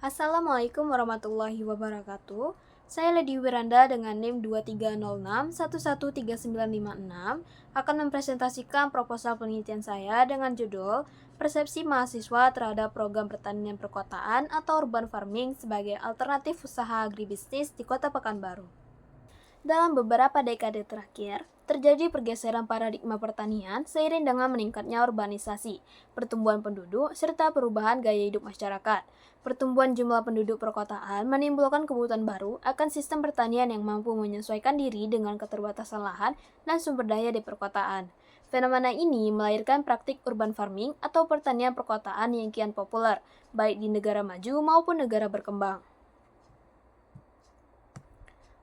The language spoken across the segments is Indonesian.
Assalamualaikum warahmatullahi wabarakatuh. Saya Lady Wiranda dengan NIM 2306113956 akan mempresentasikan proposal penelitian saya dengan judul Persepsi Mahasiswa Terhadap Program Pertanian Perkotaan atau Urban Farming sebagai Alternatif Usaha Agribisnis di Kota Pekanbaru. Dalam beberapa dekade terakhir, terjadi pergeseran paradigma pertanian seiring dengan meningkatnya urbanisasi, pertumbuhan penduduk, serta perubahan gaya hidup masyarakat. Pertumbuhan jumlah penduduk perkotaan menimbulkan kebutuhan baru akan sistem pertanian yang mampu menyesuaikan diri dengan keterbatasan lahan dan sumber daya di perkotaan. Fenomena ini melahirkan praktik urban farming atau pertanian perkotaan yang kian populer, baik di negara maju maupun negara berkembang.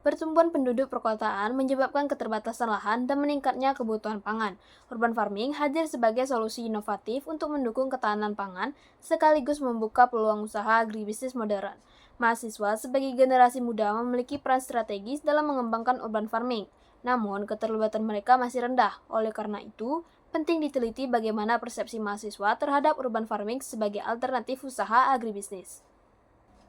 Pertumbuhan penduduk perkotaan menyebabkan keterbatasan lahan dan meningkatnya kebutuhan pangan. Urban farming hadir sebagai solusi inovatif untuk mendukung ketahanan pangan, sekaligus membuka peluang usaha agribisnis modern. Mahasiswa sebagai generasi muda memiliki peran strategis dalam mengembangkan urban farming. Namun, keterlibatan mereka masih rendah. Oleh karena itu, penting diteliti bagaimana persepsi mahasiswa terhadap urban farming sebagai alternatif usaha agribisnis.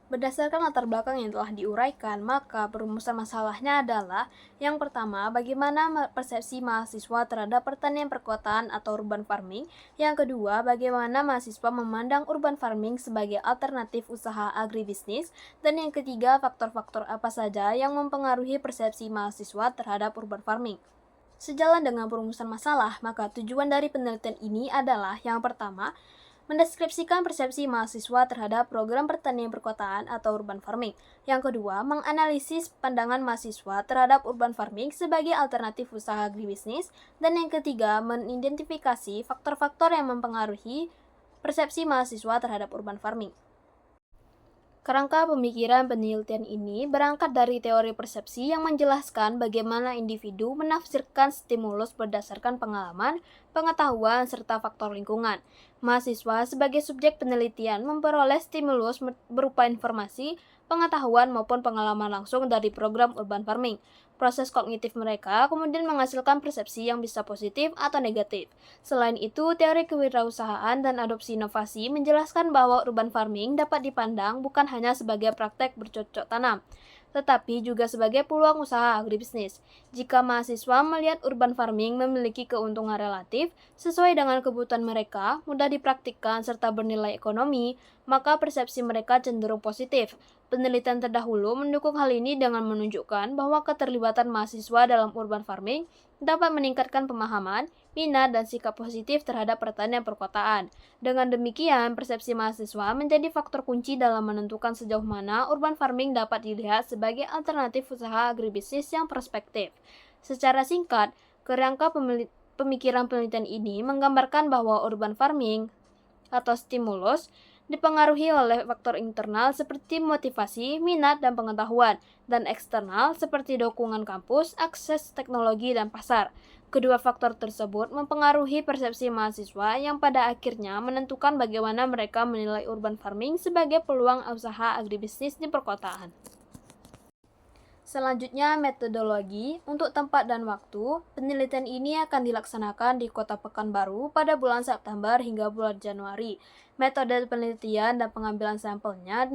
Berdasarkan latar belakang yang telah diuraikan, maka perumusan masalahnya adalah yang pertama, bagaimana persepsi mahasiswa terhadap pertanian perkotaan atau urban farming. Yang kedua, bagaimana mahasiswa memandang urban farming sebagai alternatif usaha agribisnis. Dan yang ketiga, faktor-faktor apa saja yang mempengaruhi persepsi mahasiswa terhadap urban farming. Sejalan dengan perumusan masalah, maka tujuan dari penelitian ini adalah yang pertama, mendeskripsikan persepsi mahasiswa terhadap program pertanian perkotaan atau urban farming. Yang kedua, menganalisis pandangan mahasiswa terhadap urban farming sebagai alternatif usaha agribisnis. Dan yang ketiga, mengidentifikasi faktor-faktor yang mempengaruhi persepsi mahasiswa terhadap urban farming. Kerangka pemikiran penelitian ini berangkat dari teori persepsi yang menjelaskan bagaimana individu menafsirkan stimulus berdasarkan pengalaman, pengetahuan, serta faktor lingkungan. Mahasiswa sebagai subjek penelitian memperoleh stimulus berupa informasi, pengetahuan maupun pengalaman langsung dari program urban farming. Proses kognitif mereka kemudian menghasilkan persepsi yang bisa positif atau negatif. Selain itu, teori kewirausahaan dan adopsi inovasi menjelaskan bahwa urban farming dapat dipandang bukan hanya sebagai praktek bercocok tanam, tetapi juga sebagai peluang usaha agribisnis. Jika mahasiswa melihat urban farming memiliki keuntungan relatif sesuai dengan kebutuhan mereka, mudah dipraktikkan serta bernilai ekonomi, maka persepsi mereka cenderung positif. Penelitian terdahulu mendukung hal ini dengan menunjukkan bahwa keterlibatan mahasiswa dalam urban farming dapat meningkatkan pemahaman, minat, dan sikap positif terhadap pertanian perkotaan. Dengan demikian, persepsi mahasiswa menjadi faktor kunci dalam menentukan sejauh mana urban farming dapat dilihat sebagai alternatif usaha agribisnis yang prospektif. Secara singkat, kerangka pemikiran penelitian ini menggambarkan bahwa urban farming atau stimulus dipengaruhi oleh faktor internal seperti motivasi, minat, dan pengetahuan, dan eksternal seperti dukungan kampus, akses teknologi, dan pasar. Kedua faktor tersebut mempengaruhi persepsi mahasiswa yang pada akhirnya menentukan bagaimana mereka menilai urban farming sebagai peluang usaha agribisnis di perkotaan. Selanjutnya, metodologi. Untuk tempat dan waktu, penelitian ini akan dilaksanakan di Kota Pekanbaru pada bulan September hingga bulan Januari. Metode penelitian dan pengambilan sampelnya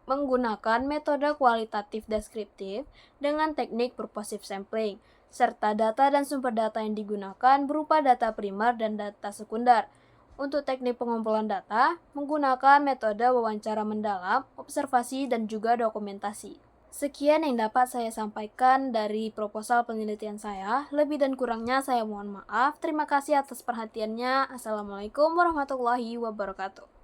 menggunakan metode kualitatif deskriptif dengan teknik purposive sampling, serta data dan sumber data yang digunakan berupa data primer dan data sekunder. Untuk teknik pengumpulan data, menggunakan metode wawancara mendalam, observasi, dan juga dokumentasi. Sekian yang dapat saya sampaikan dari proposal penelitian saya. Lebih dan kurangnya saya mohon maaf. Terima kasih atas perhatiannya. Assalamualaikum warahmatullahi wabarakatuh.